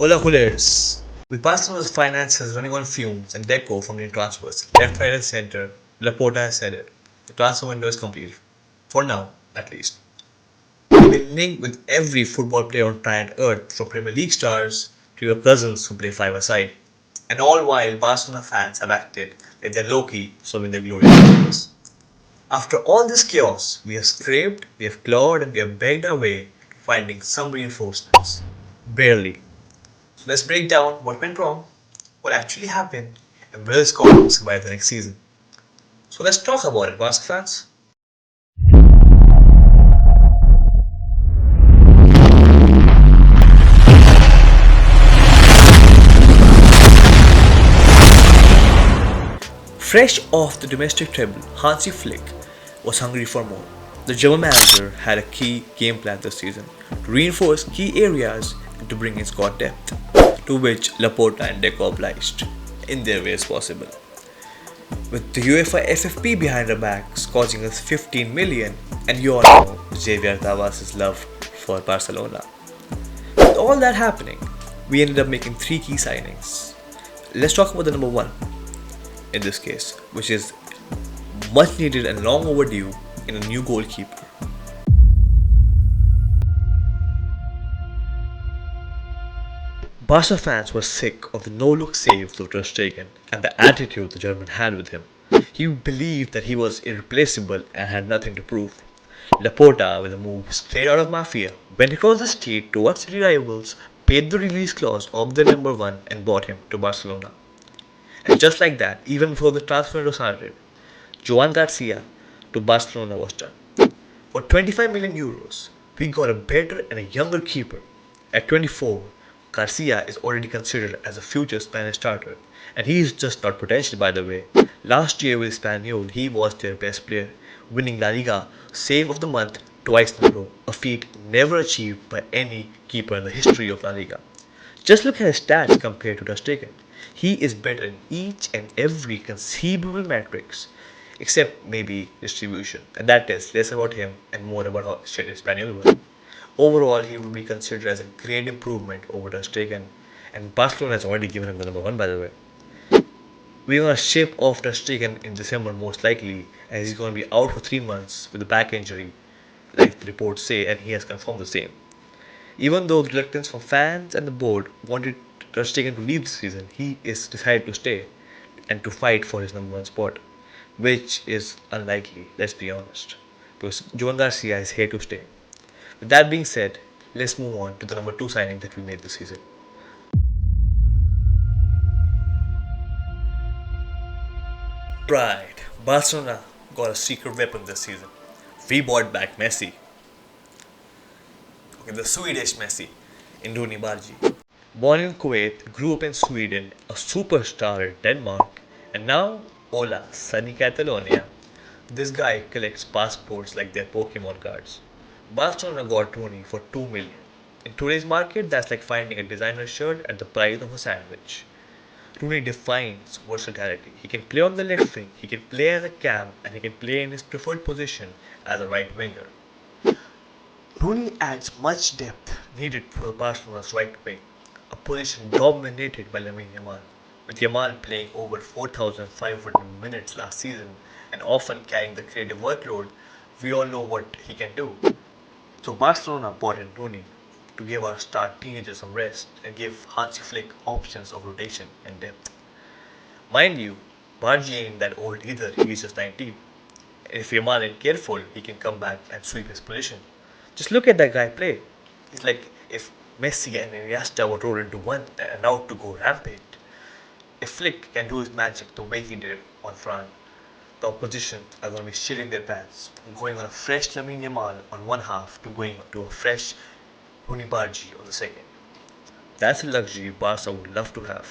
Hola Hoolers! With Barcelona's finances running on fumes and Deco from new transfers, left, right, and center, Laporta has said it. The transfer window is complete. For now, at least. We've been linked with every football player on planet Earth, from Premier League stars to your cousins who play five-a-side. And all while Barcelona fans have acted like they're low-key serving their glorious players. After all this chaos, we have scraped, we have clawed, and we have begged our way to finding some reinforcements. Barely. So let's break down what went wrong, what actually happened, and will Scott survive the next season. So let's talk about it, Barca fans. Fresh off the domestic treble, Hansi Flick was hungry for more. The German manager had a key game plan this season to reinforce key areas and to bring in squad depth, to which Laporta and Deco obliged in their ways possible. With the UEFA FFP behind our backs causing us 15 million, and you all know Javier Tebas' love for Barcelona. With all that happening, we ended up making three key signings. Let's talk about the number one in this case, which is much needed and long overdue in a new goalkeeper. Barca fans were sick of the no-look saves of Ter Stegen and the attitude the German had with him. He believed that he was irreplaceable and had nothing to prove. Laporta, with a move straight out of Mafia, went across the street towards city rivals, paid the release clause of the number one, and bought him to Barcelona. And just like that, even before the transfer window started, Joan García to Barcelona was done. For 25 million euros, we got a better and a younger keeper. At 24, Garcia is already considered as a future Spanish starter, and he is just not potential, by the way. Last year with Espanyol, he was their best player, winning La Liga Save of the Month twice in a row, a feat never achieved by any keeper in the history of La Liga. Just look at his stats compared to Ter Stegen. He is better in each and every conceivable matrix, except maybe distribution, and that is less about him and more about how shit Espanyol was. Overall, he would be considered as a great improvement over Ter Stegen, and Barcelona has already given him the number one, by the way. We're gonna ship off Ter Stegen in December most likely, as he's gonna be out for 3 months with a back injury, like the reports say, and he has confirmed the same. Even though reluctance from fans and the board wanted Ter Stegen to leave this season, he is decided to stay and to fight for his number one spot, which is unlikely, let's be honest, because Joan Garcia is here to stay. With that being said, let's move on to the number two signing that we made this season. Right, Barcelona got a secret weapon this season. We bought back Messi. Okay, the Swedish Messi in Roony Bardghji. Born in Kuwait, grew up in Sweden, a superstar in Denmark, and now, hola, sunny Catalonia. This guy collects passports like they're Pokemon cards. Barcelona got Rooney for 2 million. In today's market, that's like finding a designer shirt at the price of a sandwich. Rooney defines versatility. He can play on the left wing, he can play as a cam, and he can play in his preferred position as a right winger. Rooney adds much depth needed for Barcelona's right wing, a position dominated by Lamine Yamal, with Yamal playing over 4,500 minutes last season and often carrying the creative workload. We all know what he can do. So Barcelona bought in Rooney to give our star teenagers some rest and give Hansi Flick options of rotation and depth. Mind you, Bardghji ain't that old either, he's just 19. If Yamal ain't careful, he can come back and sweep his position. Just look at that guy play. It's like if Messi and Iniesta were rolled into one and out to go rampant. If Flick can do his magic the way he did on France, the opposition are going to be shitting their pants, going on a fresh Lamine Yamal on one half to going to a fresh Roony Bardghji on the second. That's a luxury Barca would love to have.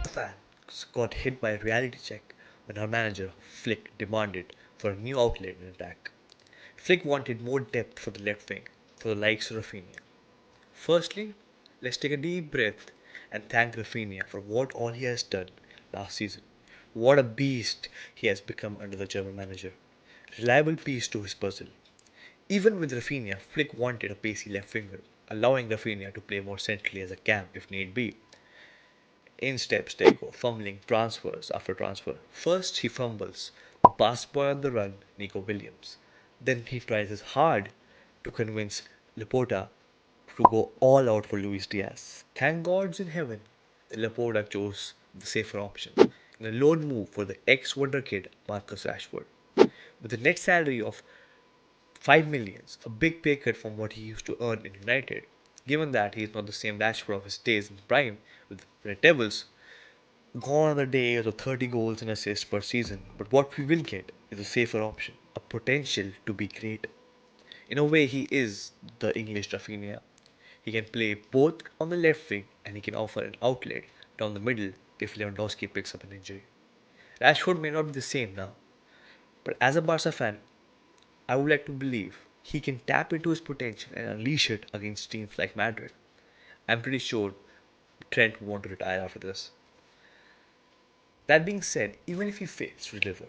Fans got hit by a reality check when our manager, Flick, demanded for a new outlet in attack. Flick wanted more depth for the left wing, for the likes of Rafinha. Firstly, let's take a deep breath and thank Rafinha for what all he has done last season. What a beast he has become under the German manager. Reliable piece to his puzzle. Even with Rafinha, Flick wanted a pacey left winger, allowing Rafinha to play more centrally as a cam if need be. In steps Deco, fumbling transfers after transfer. First he fumbles, the pass boy on the run, Nico Williams. Then he tries his hard to convince Laporta to go all out for Luis Diaz. Thank gods in heaven that Laporta chose the safer option in a loan move for the ex-Wonder Kid Marcus Rashford. With a net salary of 5 millions, a big pay cut from what he used to earn in United. Given that he is not the same Rashford of his days in prime with the Red Devils, gone are the days of 30 goals and assists per season, but what we will get is a safer option, a potential to be great. In a way, he is the English Rafinha. He can play both on the left wing and he can offer an outlet down the middle if Lewandowski picks up an injury. Rashford may not be the same now, but as a Barca fan, I would like to believe he can tap into his potential and unleash it against teams like Madrid. I'm pretty sure Trent won't retire after this. That being said, even if he fails to deliver,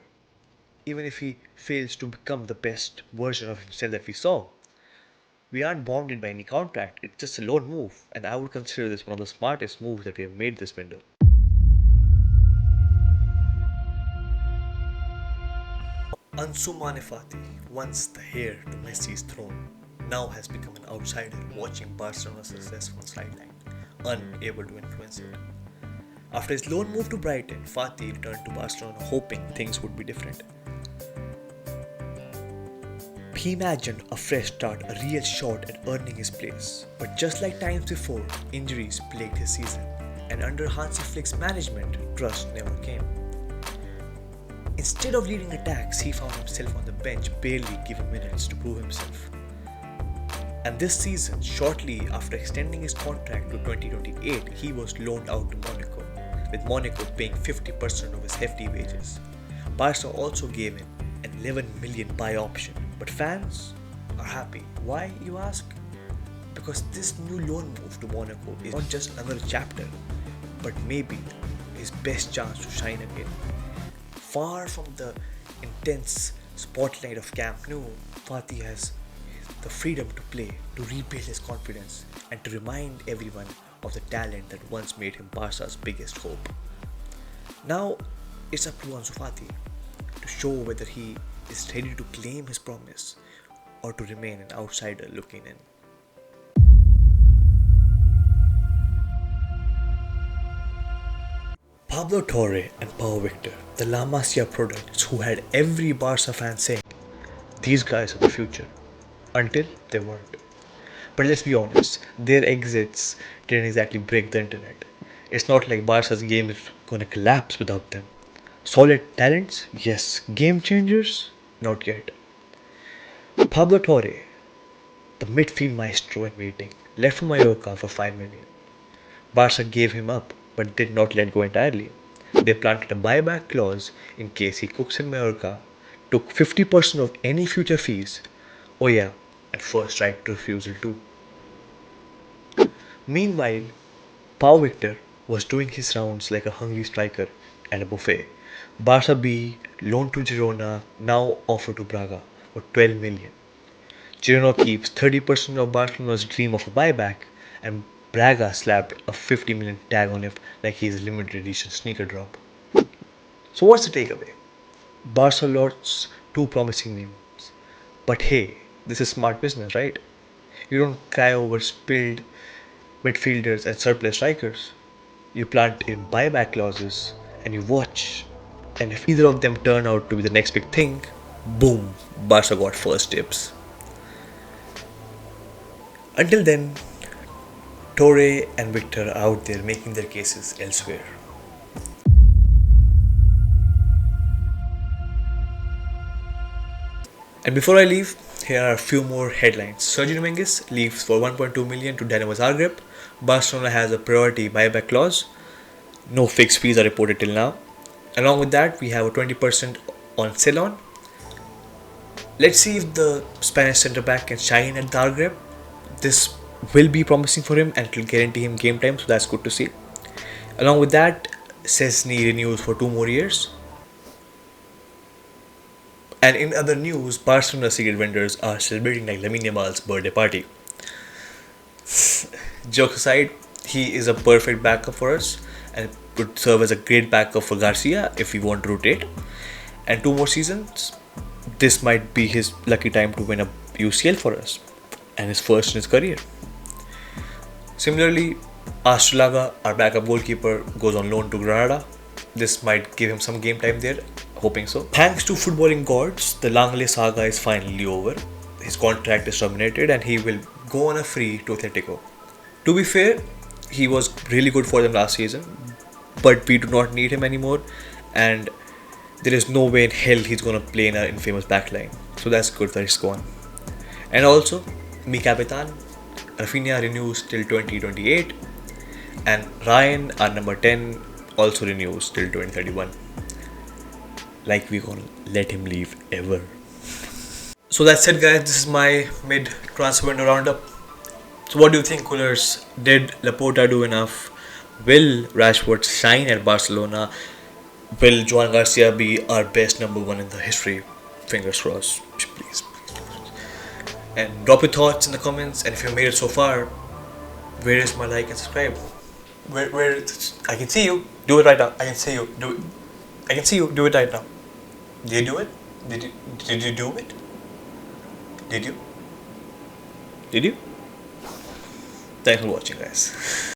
even if he fails to become the best version of himself that we saw, we aren't bounded by any contract. It's just a loan move, and I would consider this one of the smartest moves that we have made this window. Ansu Fati, once the heir to Messi's throne, now has become an outsider watching Barcelona's success from the sideline, unable to influence it. After his loan move to Brighton, Fati returned to Barcelona hoping things would be different. He imagined a fresh start, a real shot at earning his place. But just like times before, injuries plagued his season, and under Hansi Flick's management, trust never came. Instead of leading attacks, he found himself on the bench, barely given minutes to prove himself. And this season, shortly after extending his contract to 2028, he was loaned out to Monaco, with Monaco paying 50% of his hefty wages. Barca also gave him an 11 million buy option, but fans are happy. Why, you ask? Because this new loan move to Monaco is not just another chapter, but maybe his best chance to shine again. Far from the intense spotlight of Camp Nou, Fati has the freedom to play, to rebuild his confidence, and to remind everyone of the talent that once made him Barca's biggest hope. Now, it's up to Ansu Fati to show whether he is ready to claim his promise or to remain an outsider looking in. Pablo Torre and Pau Victor, the La Masia products who had every Barca fan saying, these guys are the future, until they weren't. But let's be honest, their exits didn't exactly break the internet. It's not like Barca's game is gonna collapse without them. Solid talents? Yes. Game changers? Not yet. Pablo Torre, the midfield maestro in waiting, left for Mallorca for 5 million. Barca gave him up, but did not let go entirely. They planted a buyback clause in case he cooks in Mallorca, took 50% of any future fees. Oh yeah, and first right to refusal too. Meanwhile, Pau Victor was doing his rounds like a hungry striker at a buffet. Barca B loaned to Girona, now offered to Braga for 12 million. Girona keeps 30% of Barcelona's dream of a buyback, and Braga slapped a 50 million tag on it like he's a limited edition sneaker drop. So what's the takeaway? Barca lost two promising names. But hey, this is smart business, right? You don't cry over spilled midfielders and surplus strikers. You plant in buyback clauses and you watch. And if either of them turn out to be the next big thing, boom, Barca got first dibs. Until then, Torre and Victor are out there making their cases elsewhere. And before I leave, here are a few more headlines. Sergio Mendes leaves for 1.2 million to Dinamo Zagreb. Barcelona has a priority buyback clause. No fixed fees are reported till now. Along with that, we have a 20% on Ceylon. Let's see if the Spanish centre back can shine at Zagreb. This will be promising for him and it will guarantee him game time, so that's good to see. Along with that, Szczesny renews for 2 more years. And in other news, Barcelona secret vendors are celebrating like Lamine Yamal's birthday party. Jokes aside, he is a perfect backup for us and would serve as a great backup for Garcia if we want to rotate. And 2 more seasons, this might be his lucky time to win a UCL for us and his first in his career. Similarly, Astralaga, our backup goalkeeper, goes on loan to Granada. This might give him some game time there, hoping so. Thanks to footballing gods, the Langley saga is finally over. His contract is terminated and he will go on a free to Atletico. To be fair, he was really good for them last season, but we do not need him anymore, and there is no way in hell he's gonna play in our infamous backline. So that's good that he's gone. And also, Mi Capitan, Rafinha renews till 2028, and Ryan, our number 10, also renews till 2031. Like we gonna let him leave ever. So that's it, guys. This is my mid transfer window roundup. So what do you think, coolers? Did Laporta do enough? Will Rashford shine at Barcelona? Will Joan García be our best number 1 in the history? Fingers crossed. Please. And drop your thoughts in the comments. And if you made it so far, where is my like and subscribe? Where I can see you. Do it right now. I can see you. Do it. I can see you. Do it right now. Did you do it? Did you do it? Did you? Thanks for watching, guys.